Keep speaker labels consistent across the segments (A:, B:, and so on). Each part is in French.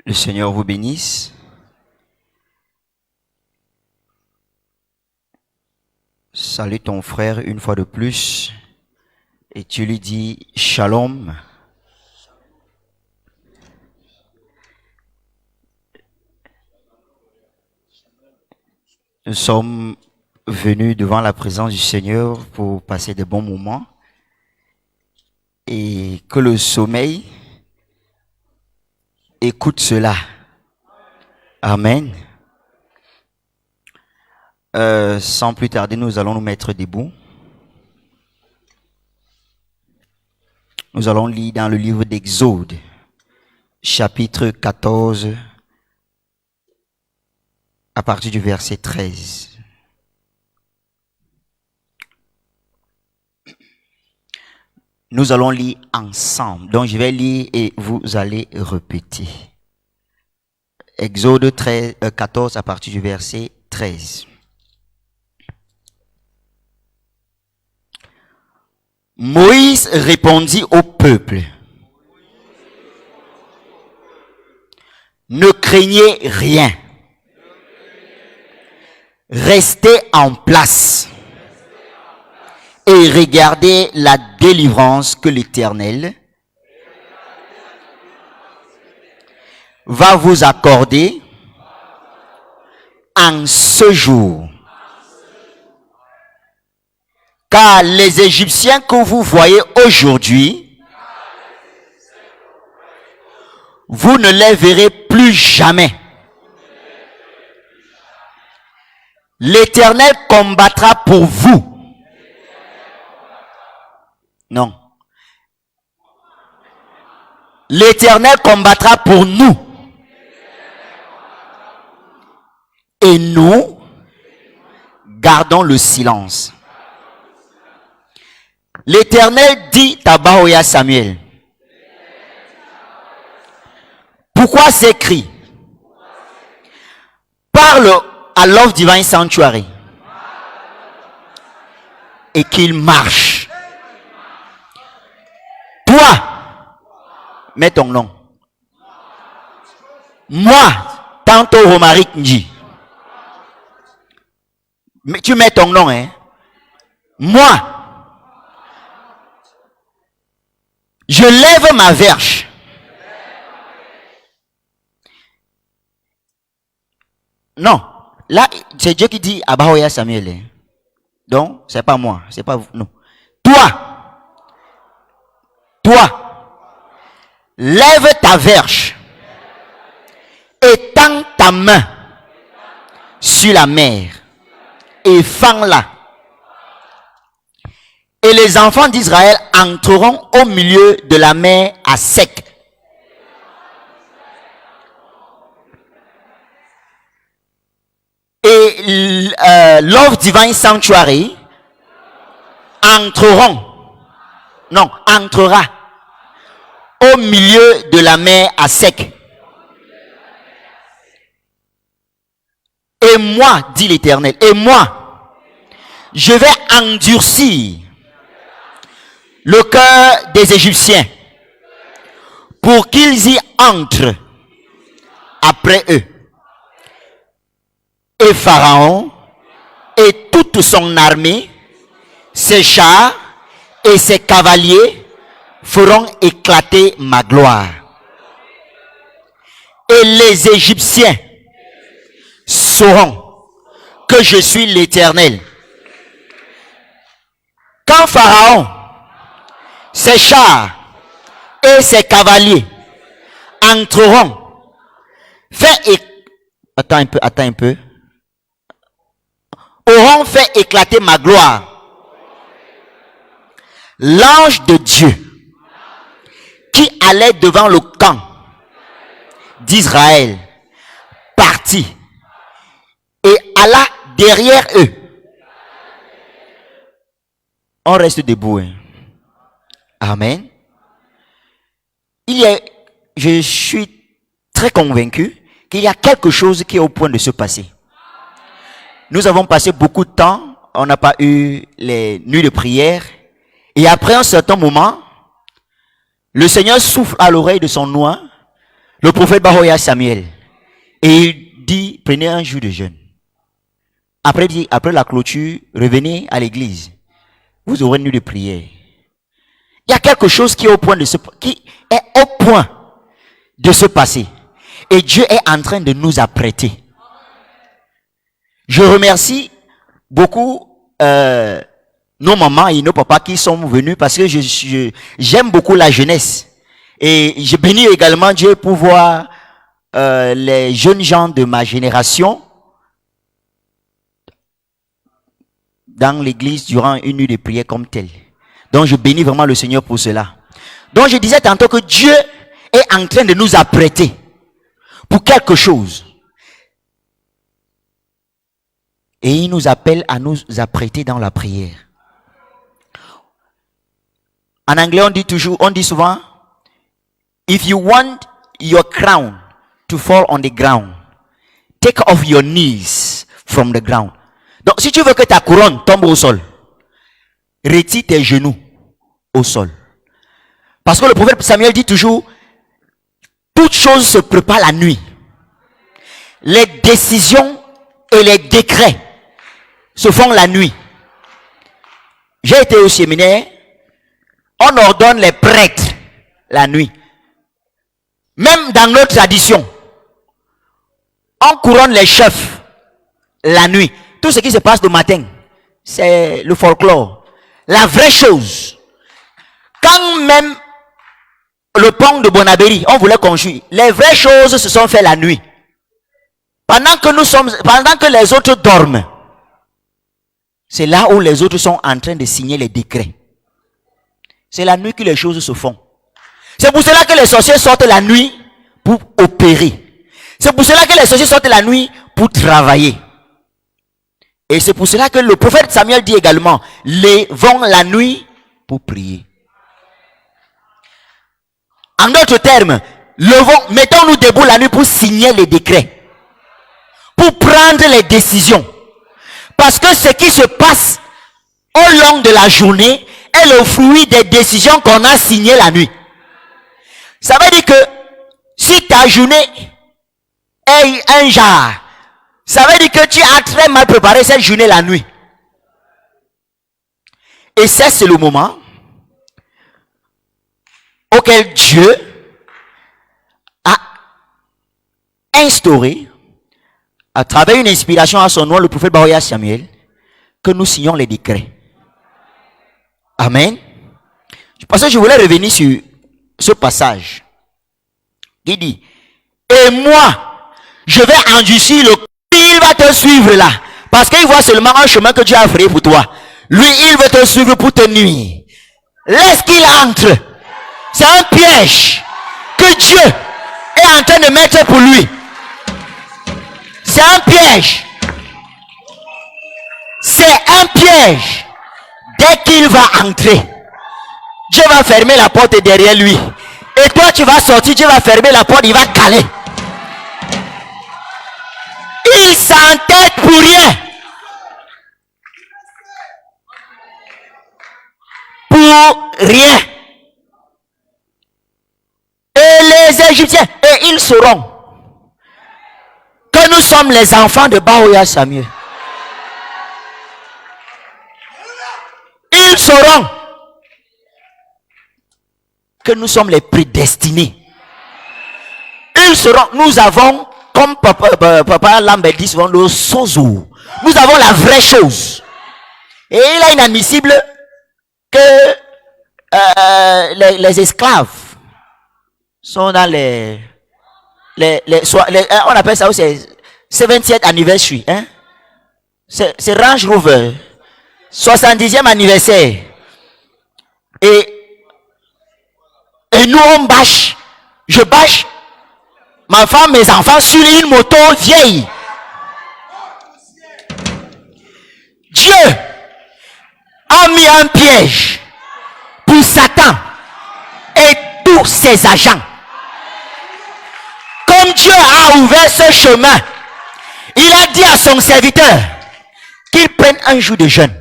A: Le Seigneur vous bénisse. Salue ton frère une fois de plus et tu lui dis Shalom. Nous sommes venus devant la présence du Seigneur pour passer de bons moments et que le sommeil écoute cela. Amen. Sans plus tarder, nous allons nous mettre debout. Nous allons lire dans le livre d'Exode, chapitre 14, à partir du verset 13. Nous allons lire ensemble. Donc je vais lire et vous allez répéter. Exode 14 à partir du verset 13. Moïse répondit au peuple: ne craignez rien. Restez en place et regardez la délivrance que l'Éternel va vous accorder en ce jour. Car les Égyptiens que vous voyez aujourd'hui, vous ne les verrez plus jamais. L'Éternel combattra pour vous. Non. L'Éternel combattra pour nous. Et nous gardons le silence. L'Éternel dit à Baoya Samuel: pourquoi ces cris? Parle à Love Divine Sanctuary et qu'il marche. Toi, mets ton nom. Moi, tantôt Romaric Nji. Mais tu mets ton nom, hein? Moi, je lève ma verge. Non, là, c'est Dieu qui dit à Bahoya Samuel. Hein? Donc, c'est pas moi, c'est pas vous, non. Toi, lève ta verge, étends ta main sur la mer et fends-la. Et les enfants d'Israël entreront au milieu de la mer à sec. Et Love Divine Sanctuary entrera au milieu de la mer à sec. Et moi, dit l'Éternel, et moi, je vais endurcir le cœur des Égyptiens pour qu'ils y entrent après eux. Et Pharaon et toute son armée, ses chars et ses cavaliers feront éclater ma gloire. Et les Égyptiens sauront que je suis l'Éternel. Quand Pharaon, ses chars et ses cavaliers entreront, attends un peu, auront fait éclater ma gloire, l'ange de Dieu qui allait devant le camp d'Israël partit et alla derrière eux. On reste debout. Hein? Amen. Je suis très convaincu qu'il y a quelque chose qui est au point de se passer. Nous avons passé beaucoup de temps, on n'a pas eu les nuits de prière. Et après un certain moment, le Seigneur souffle à l'oreille de son oint le prophète Bahoya Samuel. Et il dit, prenez un jour de jeûne. Après, dit, après la clôture, revenez à l'église. Vous aurez une nuit de prière. Il y a quelque chose qui est au point de se passer. Et Dieu est en train de nous apprêter. Je remercie beaucoup nos mamans et nos papas qui sont venus parce que j'aime beaucoup la jeunesse. Et je bénis également Dieu pour voir les jeunes gens de ma génération dans l'église durant une nuit de prière comme telle. Donc je bénis vraiment le Seigneur pour cela. Donc je disais tantôt que Dieu est en train de nous apprêter pour quelque chose. Et il nous appelle à nous apprêter dans la prière. En anglais, on dit souvent, if you want your crown to fall on the ground, take off your knees from the ground. Donc, si tu veux que ta couronne tombe au sol, retire tes genoux au sol. Parce que le prophète Samuel dit toujours, toute chose se prépare la nuit. Les décisions et les décrets se font la nuit. J'ai été au séminaire, on ordonne les prêtres la nuit. Même dans notre tradition, on couronne les chefs la nuit. Tout ce qui se passe le matin, c'est le folklore. La vraie chose, quand même le pont de Bonabéry, on voulait construire, les vraies choses se sont faites la nuit. Pendant que les autres dorment, c'est là où les autres sont en train de signer les décrets. C'est la nuit que les choses se font. C'est pour cela que les sorciers sortent la nuit pour opérer. C'est pour cela que les sorciers sortent la nuit pour travailler. Et c'est pour cela que le prophète Samuel dit également, levons la nuit pour prier. En d'autres termes, mettons-nous debout la nuit pour signer les décrets. Pour prendre les décisions. Parce que ce qui se passe au long de la journée est le fruit des décisions qu'on a signées la nuit. Ça veut dire que si ta journée est un genre, ça veut dire que tu as très mal préparé cette journée la nuit. Et ça, c'est le moment auquel Dieu a instauré, à travers une inspiration à son nom, le prophète Bahoya Samuel, que nous signons les décrets. Amen. Parce que je voulais revenir sur ce passage qui dit, et moi, je vais endurcir le... Il va te suivre là. Parce qu'il voit seulement un chemin que Dieu a frayé pour toi. Lui, il veut te suivre pour te nuire. Laisse qu'il entre. C'est un piège que Dieu est en train de mettre pour lui. C'est un piège. C'est un piège. Dès qu'il va entrer, Dieu va fermer la porte derrière lui. Et toi, tu vas sortir, Dieu va fermer la porte, il va caler. Il s'entête pour rien. Pour rien. Et les Égyptiens, et ils sauront que nous sommes les enfants de Bahoya Samuel. Ils sauront que nous sommes les prédestinés. Ils sauront, nous avons, comme papa Lambert dit souvent, le sozo. Nous avons la vraie chose. Et il est inadmissible que les esclaves sont dans on appelle ça aussi 70th anniversary, hein? C'est Range Rover 70e anniversaire, et nous on bâche, je bâche ma femme, mes enfants sur une moto vieille. Dieu a mis un piège pour Satan et tous ses agents. Comme Dieu a ouvert ce chemin, il a dit à son serviteur qu'il prenne un jour de jeûne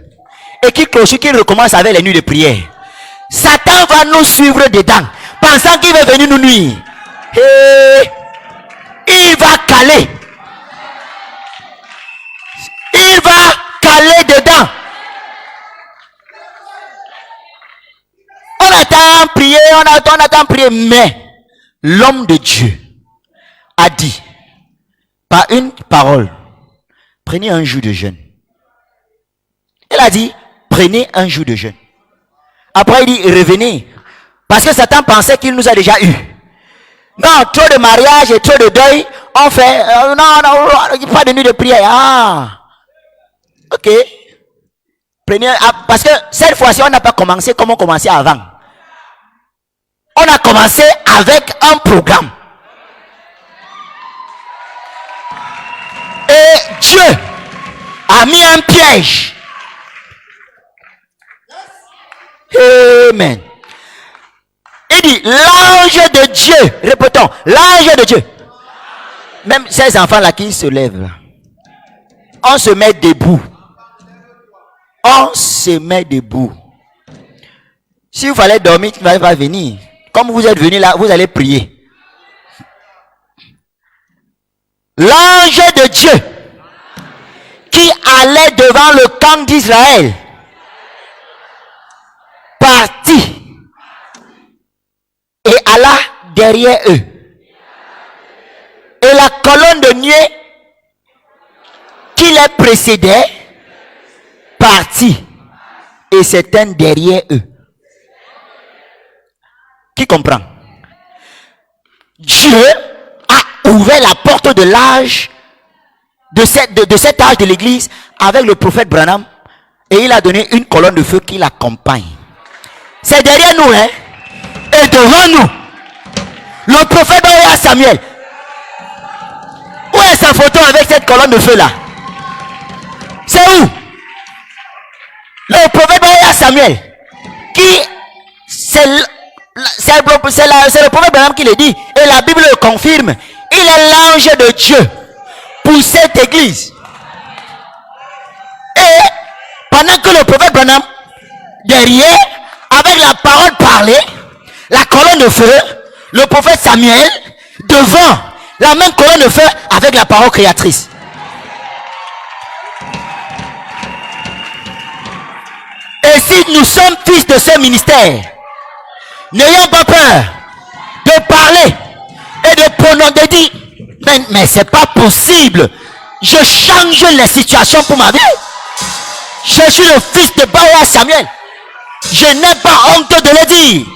A: et qu'il recommence avec les nuits de prière. Satan va nous suivre dedans, pensant qu'il va venir nous nuire. Hey. caler. Il va caler dedans. On attend prier, on attend prier, mais l'homme de Dieu a dit, par une parole, prenez un jour de jeûne. Il a dit, prenez un jour de jeûne. Après, il dit, revenez. Parce que Satan pensait qu'il nous a déjà eu. Non, trop de mariage et trop de deuil, on fait, non, pas de nuit de prière. Ah, ok. Prenez, parce que cette fois-ci, on n'a pas commencé comme on commençait avant. On a commencé avec un programme. Et Dieu a mis un piège. Amen. Il dit, l'ange de Dieu, répétons, l'ange de Dieu. Même ces enfants-là qui se lèvent, là, on se met debout. On se met debout. Si vous fallait dormir, tu ne vas pas venir. Comme vous êtes venu là, vous allez prier. L'ange de Dieu qui allait devant le camp d'Israël partit et alla derrière eux. Et la colonne de nuée qui les précédait partit et s'éteint derrière eux. Qui comprend? Dieu a ouvert la porte de l'âge de cet âge de l'église avec le prophète Branham et il a donné une colonne de feu qui l'accompagne. C'est derrière nous, hein? Et devant nous, le prophète Baoya Samuel. Où est sa photo avec cette colonne de feu là? C'est où? Le prophète Baoya Samuel qui c'est le prophète Branham qui le dit et la Bible le confirme. Il est l'ange de Dieu pour cette église. Et pendant que le prophète Branham derrière avec la parole parlée, la colonne de feu, le prophète Samuel devant la même colonne de feu avec la parole créatrice. Et si nous sommes fils de ce ministère, n'ayons pas peur de parler et de prononcer, de dire, mais c'est pas possible. Je change les situations pour ma vie. Je suis le fils de Baoya Samuel. Je n'ai pas honte de le dire.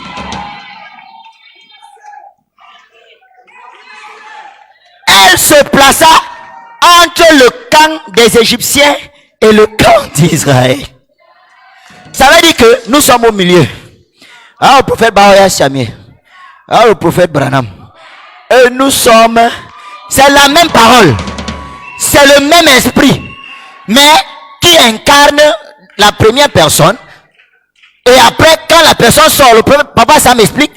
A: Elle se plaça entre le camp des Égyptiens et le camp d'Israël. Ça veut dire que nous sommes au milieu. Le prophète Baoya Samuel, le prophète Branham. Et nous sommes, c'est la même parole, c'est le même esprit, mais qui incarne la première personne. Et après, quand la personne sort, le premier, papa, ça m'explique,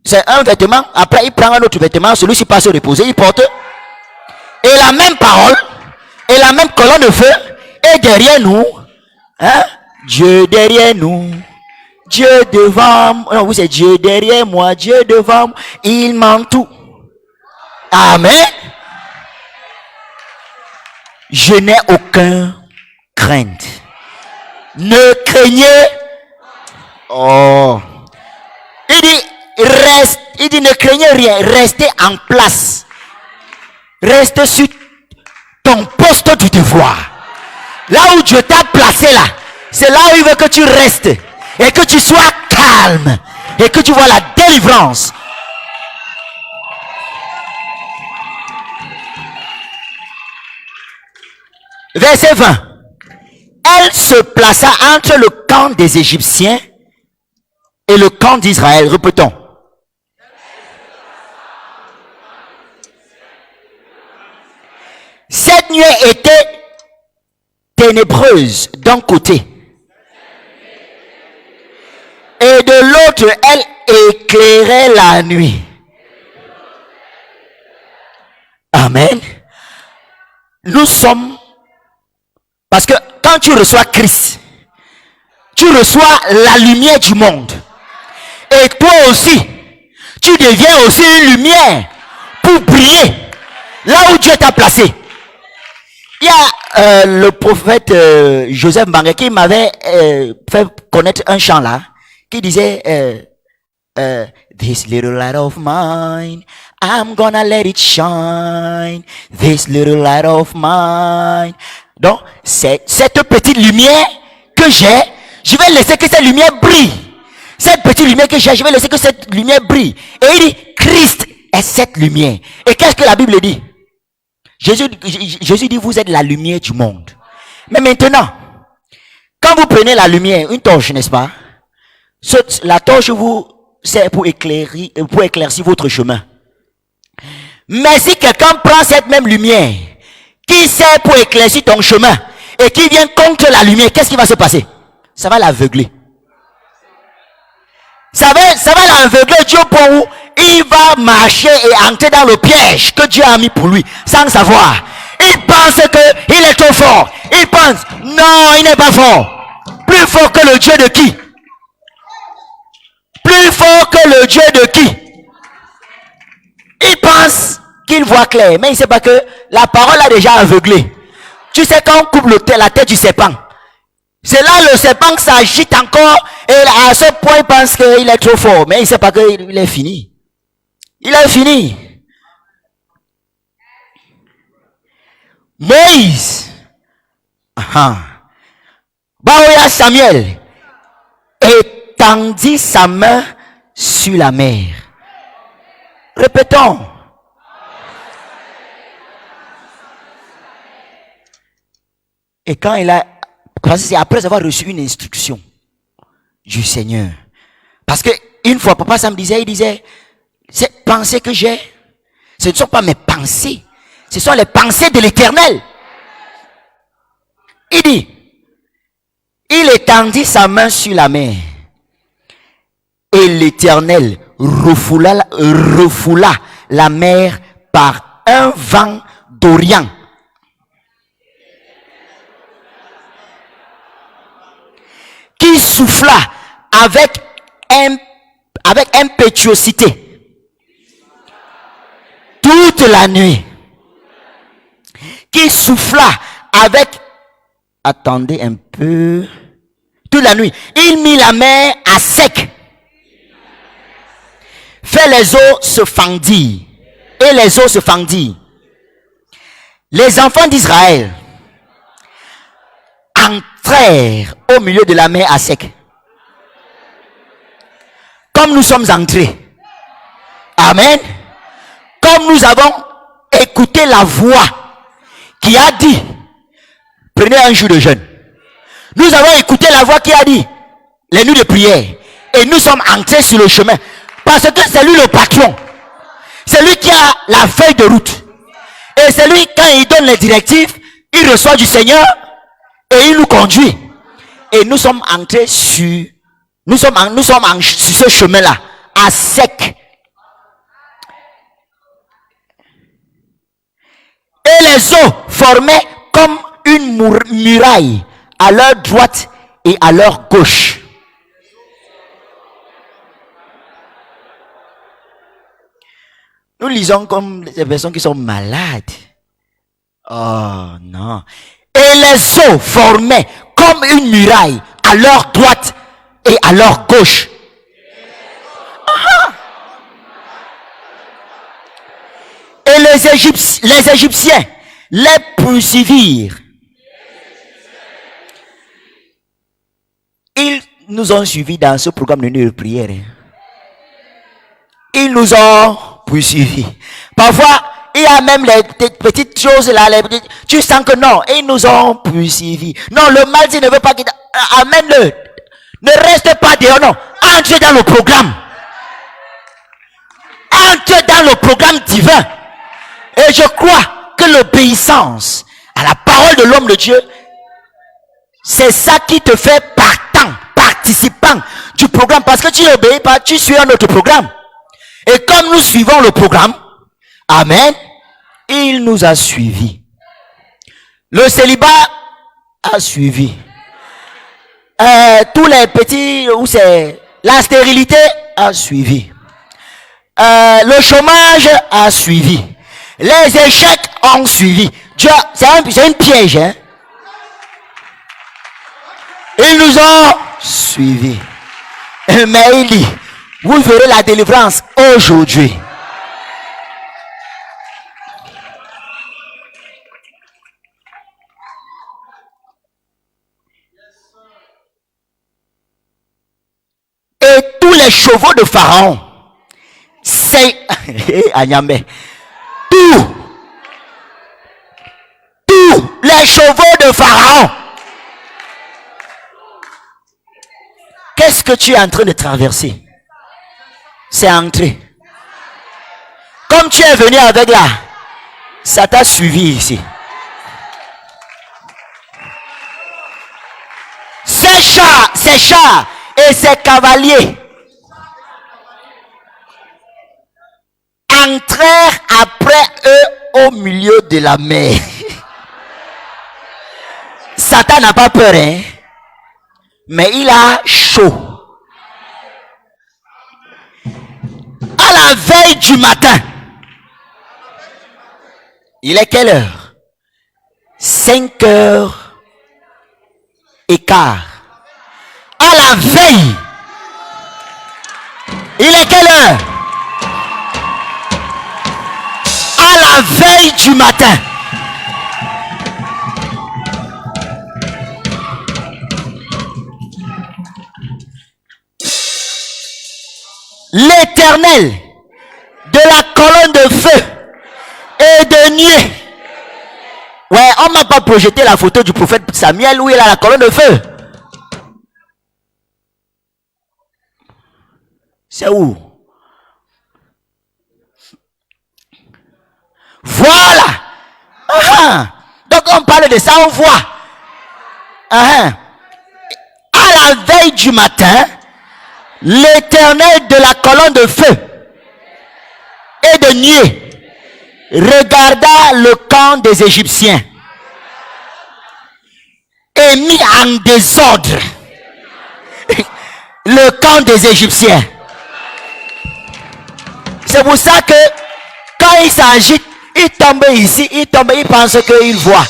A: c'est un vêtement, après il prend un autre vêtement, celui-ci passe se reposer, il porte. Et la même parole, et la même colonne de feu, est derrière nous. Hein? Dieu derrière nous. Dieu devant moi. Non, vous c'est Dieu derrière moi, Dieu devant moi. Il m'entoure. Amen. Je n'ai aucun crainte. Ne craignez. Oh. Il dit ne craignez rien. Restez en place. Reste sur ton poste du devoir. Là où Dieu t'a placé là, c'est là où il veut que tu restes et que tu sois calme et que tu vois la délivrance. Verset 20. Elle se plaça entre le camp des Égyptiens et le camp d'Israël. Répétons. Cette nuit était ténébreuse d'un côté et de l'autre elle éclairait la nuit. Amen. Nous sommes, parce que quand tu reçois Christ, tu reçois la lumière du monde. Et toi aussi, tu deviens aussi une lumière pour briller Là où Dieu t'a placé. Il y a le prophète Joseph Mbanga qui m'avait fait connaître un chant là, qui disait This little light of mine, I'm gonna let it shine. This little light of mine. Donc, cette petite lumière que j'ai, je vais laisser que cette lumière brille. Cette petite lumière que j'ai, je vais laisser que cette lumière brille. Et il dit, Christ est cette lumière. Et qu'est-ce que la Bible dit? Jésus dit, vous êtes la lumière du monde. Mais maintenant, quand vous prenez la lumière, une torche, n'est-ce pas? La torche vous sert pour éclaircir votre chemin. Mais si quelqu'un prend cette même lumière, qui sert pour éclaircir ton chemin, et qui vient contre la lumière, qu'est-ce qui va se passer? Ça va l'aveugler. Ça va l'aveugler Dieu pour où il va marcher et entrer dans le piège que Dieu a mis pour lui, sans savoir. Il pense qu'il est trop fort. Il pense, non, il n'est pas fort. Plus fort que le Dieu de qui? Plus fort que le Dieu de qui? Il pense qu'il voit clair, mais il ne sait pas que la parole a déjà aveuglé. Tu sais, quand on coupe la tête du serpent, c'est là le serpent s'agite encore, et à ce point il pense qu'il est trop fort, mais il ne sait pas qu'il est fini. Il est fini. Moïse, Baoya Samuel, étendit sa main sur la mer. Répétons. Et quand il a, c'est après avoir reçu une instruction du Seigneur. Parce que une fois, papa Sam disait, il disait, ces pensées que j'ai, ce ne sont pas mes pensées, ce sont les pensées de l'Éternel. Il dit, il étendit sa main sur la mer, et l'Éternel refoula la mer par un vent d'Orient. Qui souffla avec impétuosité toute la nuit. Qui souffla avec, attendez un peu, toute la nuit. Il mit la mer à sec. Fait les eaux se fendirent. Et les eaux se fendirent. Les enfants d'Israël entrèrent au milieu de la mer à sec. Comme nous sommes entrés. Amen. Comme nous avons écouté la voix qui a dit, prenez un jour de jeûne. Nous avons écouté la voix qui a dit, les nuits de prière. Et nous sommes entrés sur le chemin. Parce que c'est lui le patron. C'est lui qui a la feuille de route. Et c'est lui, quand il donne les directives, il reçoit du Seigneur et il nous conduit. Et nous sommes entrés sur ce chemin-là, à sec. Et les eaux formaient comme une muraille à leur droite et à leur gauche. Nous lisons comme des personnes qui sont malades. Oh non. Et les eaux formaient comme une muraille à leur droite et à leur gauche. Et les Égyptiens les poursuivirent. Ils nous ont suivis dans ce programme de nuit de prière. Ils nous ont poursuivis. Parfois, il y a même les petites choses là, tu sens que non, ils nous ont poursuivis. Non, le mal, il ne veut pas qu'il amène-le. Ne reste pas dehors, non. Entre dans le programme. Entre dans le programme divin. Et je crois que l'obéissance à la parole de l'homme de Dieu, c'est ça qui te fait participant du programme. Parce que tu n'obéis pas, tu suis un autre programme. Et comme nous suivons le programme, amen, il nous a suivis. Le célibat a suivi. Tous les petits, où c'est la stérilité a suivi. Le chômage a suivi. Les échecs ont suivi. Dieu, c'est une piège. Hein? Ils nous ont suivis. Mais il dit, vous verrez la délivrance aujourd'hui. Et tous les chevaux de Pharaon, c'est Agnambé, tous les chevaux de Pharaon. Qu'est-ce que tu es en train de traverser? C'est entré. Comme tu es venu avec là, ça t'a suivi ici. Ces chars et ces cavaliers entrèrent après eux au milieu de la mer. Satan n'a pas peur, hein? Mais il a chaud. À la veille du matin. Il est quelle heure? 5h15. À la veille. Il est quelle heure? À la veille du matin. L'Éternel de la colonne de feu et de nuée. Ouais, on m'a pas projeté la photo du prophète Samuel où il a la colonne de feu. C'est où? Voilà. Donc on parle de ça, on voit. À la veille du matin, l'Éternel de la colonne de feu et de nuée regarda le camp des Égyptiens et mit en désordre le camp des Égyptiens. C'est pour ça que quand il s'agite, il tombe ici, il pense qu'il voit.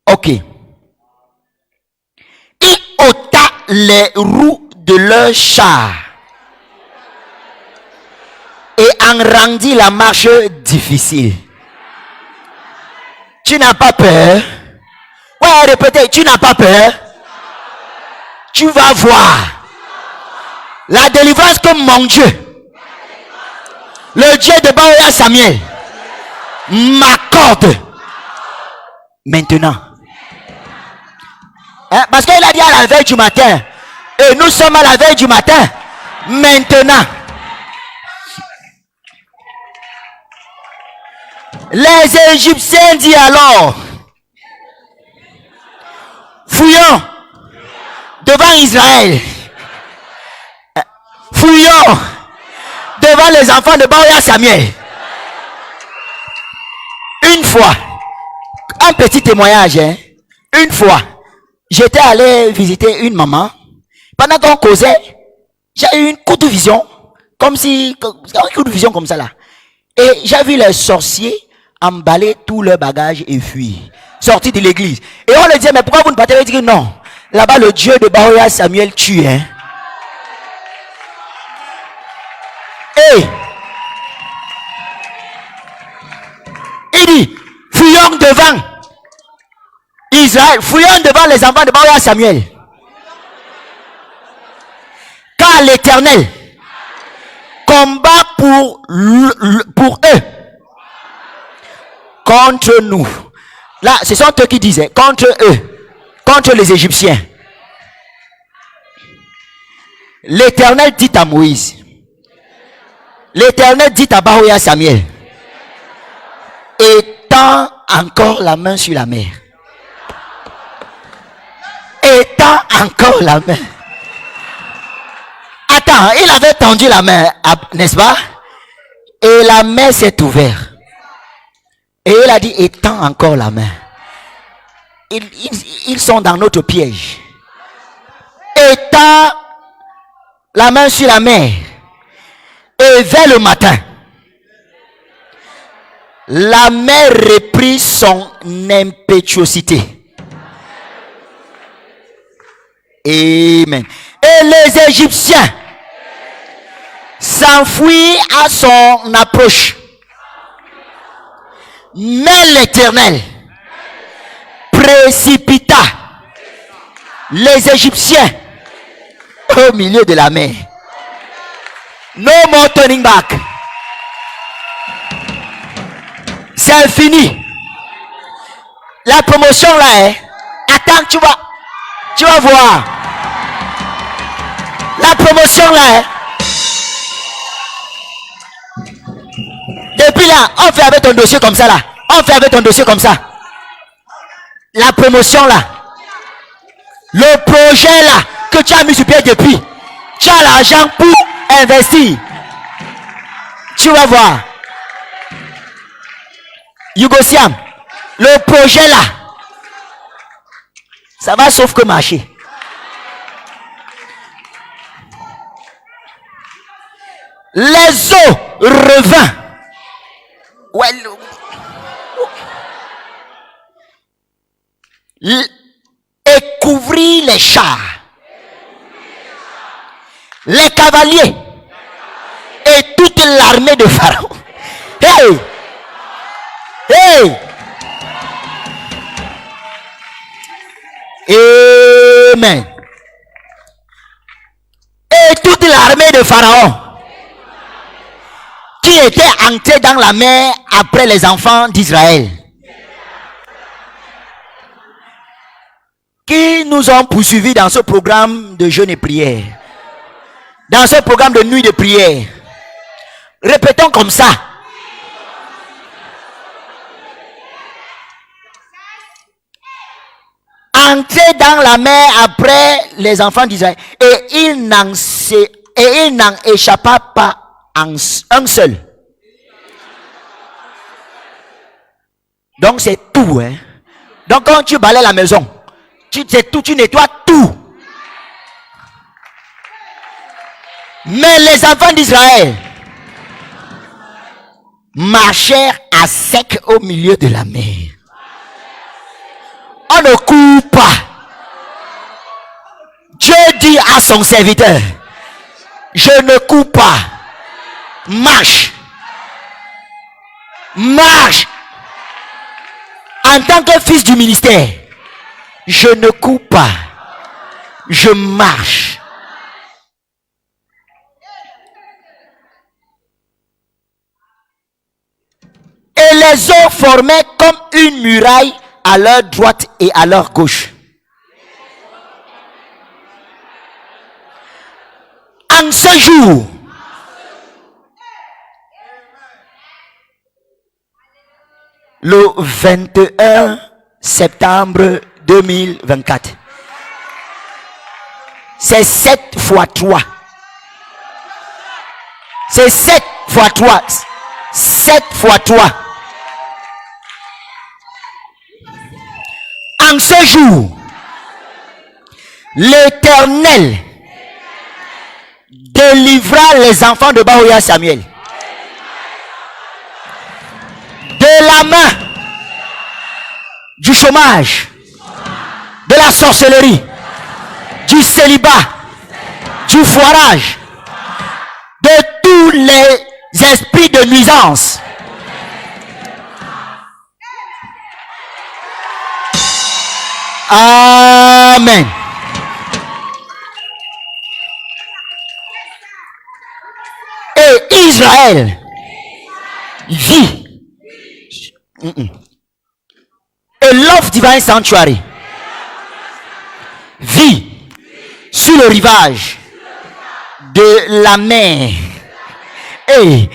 A: Ok. Il ôta les roues de leur char et en rendit la marche difficile. Tu n'as pas peur? Ouais, répétez, tu n'as pas peur? Tu vas voir la délivrance que mon Dieu, le Dieu de Baoya Samuel, m'accorde maintenant. Hein? Parce qu'il a dit à la veille du matin, et nous sommes à la veille du matin, maintenant. Les Égyptiens disent alors, fouillons devant Israël, fouillons devant les enfants de Baoya Samuel. Une fois, un petit témoignage, hein? Une fois, j'étais allé visiter une maman. Pendant qu'on causait, j'ai eu une courte vision, comme si, une courte vision comme ça là. Et j'ai vu les sorciers emballer tous leurs bagages et fuir, sortis de l'église. Et on leur disait, mais pourquoi vous ne partez pas? Ils disent non. Là-bas, le Dieu de Baoya Samuel tue, hein. Et il dit, fuyons devant Israël, fuyons devant les enfants de Baoya Samuel. Car l'Éternel combat pour eux, contre nous. Là, ce sont eux qui disaient, contre eux, contre les Égyptiens. L'Éternel dit à Moïse, l'Éternel dit à Baoya Samuel, étends encore la main sur la mer. Étends encore la main. Attends, il avait tendu la main, n'est-ce pas? Et la main s'est ouverte. Et il a dit, étends encore la main. Ils sont dans notre piège. Étends la main sur la mer. Et vers le matin, la mer reprit son impétuosité. Amen. Et les Égyptiens s'enfuirent à son approche. Mais l'Éternel précipita les Égyptiens au milieu de la mer. No more turning back. C'est fini. La promotion là est. Attends, tu vas voir. La promotion là est. Depuis là, on fait avec ton dossier comme ça là. On fait avec ton dossier comme ça. La promotion là. Le projet là que tu as mis sur pied depuis. Tu as l'argent pour investir. Tu vas voir. Yugosiam. Le projet là. Ça va sauf que marcher. Les eaux revinrent. Ouais, et couvrit les chars, les cavaliers et toute l'armée de Pharaon. Hey! Hey! Amen. Et toute l'armée de Pharaon qui était entrée dans la mer après les enfants d'Israël, qui nous ont poursuivis dans ce programme de jeûne et prière, dans ce programme de nuit de prière. Répétons comme ça. Entrer dans la mer après les enfants d'Israël, et il n'en échappa pas un seul. Donc c'est tout, hein. Donc quand tu balais la maison, tu nettoies tout. Mais les enfants d'Israël marchèrent à sec au milieu de la mer. On ne coupe pas. Dieu dit à son serviteur, je ne coupe pas. Marche. Marche. En tant que fils du ministère, je ne coupe pas. Je marche. Et les eaux formaient comme une muraille à leur droite et à leur gauche. En ce jour, le 21 septembre 2024, c'est 7 fois 3. C'est 7 fois 3. 7 fois 3. En ce jour, l'Éternel délivra les enfants de Baoya Samuel de la main du chômage, de la sorcellerie, du célibat, du foirage, de tous les esprits de nuisance. Amen. Et Israël vit. Et Love Divine Sanctuary vit sur le rivage de la mer. Et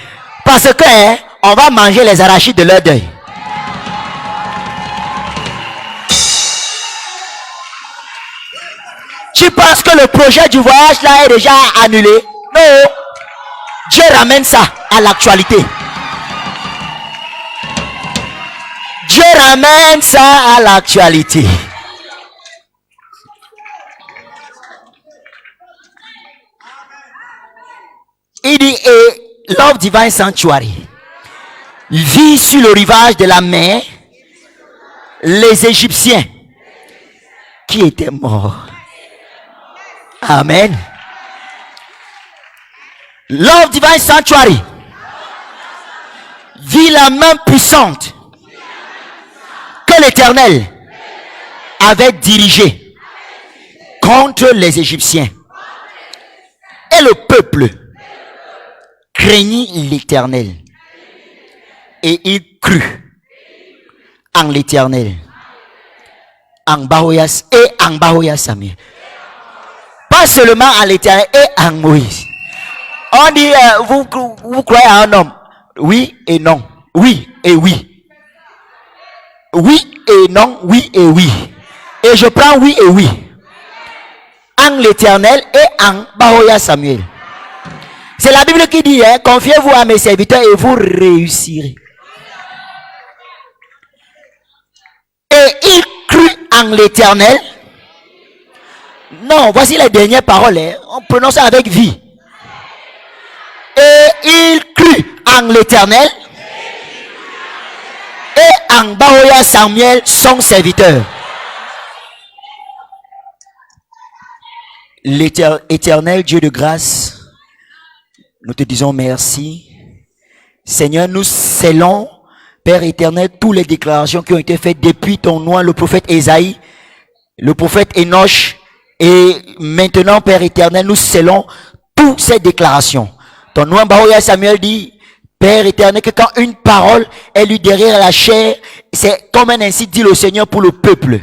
A: parce que on va manger les arachides de leur deuil. Tu penses que le projet du voyage là est déjà annulé? Non. Dieu ramène ça à l'actualité. Dieu ramène ça à l'actualité. Il dit, et Love Divine Sanctuary vit sur le rivage de la mer les Égyptiens qui étaient morts. Amen. Love Divine Sanctuary vit la main puissante que l'Éternel avait dirigée contre les Égyptiens. Et le peuple craignit l'Éternel. Et il crut en l'Éternel, en Bahoyas et en Bahoyas Samuel. Pas seulement à l'Éternel et en Moïse. On dit, vous croyez à un homme? Oui et non. Oui et oui. Oui et non, oui et oui. Et je prends oui et oui. En l'Éternel et en Bahoyas Samuel. C'est la Bible qui dit, confiez-vous à mes serviteurs et vous réussirez. Et il crut en l'Éternel. Non, voici les dernières paroles. On prononce ça avec vie. Et il crut en l'Éternel et en Bahoyas Samuel, son serviteur. L'Éternel Dieu de grâce, nous te disons merci. Seigneur, nous scellons, Père éternel, toutes les déclarations qui ont été faites depuis ton nom, le prophète Ésaïe, le prophète Enoch, et maintenant, Père éternel, nous scellons toutes ces déclarations. Ton nom, Bahoyas Samuel dit, Père éternel, que quand une parole est lue derrière la chair, c'est comme un ainsi dit le Seigneur pour le peuple.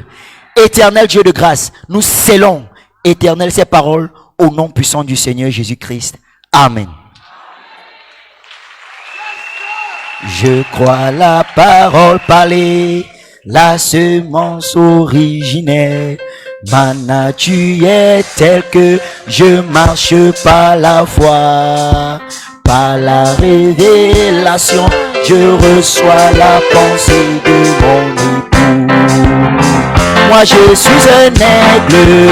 A: Éternel Dieu de grâce, nous scellons, éternel, ces paroles au nom puissant du Seigneur Jésus-Christ. Amen. Je crois la parole parlée, la semence originelle. Ma nature est telle que je marche par la foi. Par la révélation, je reçois la pensée de mon époux. Moi je suis un aigle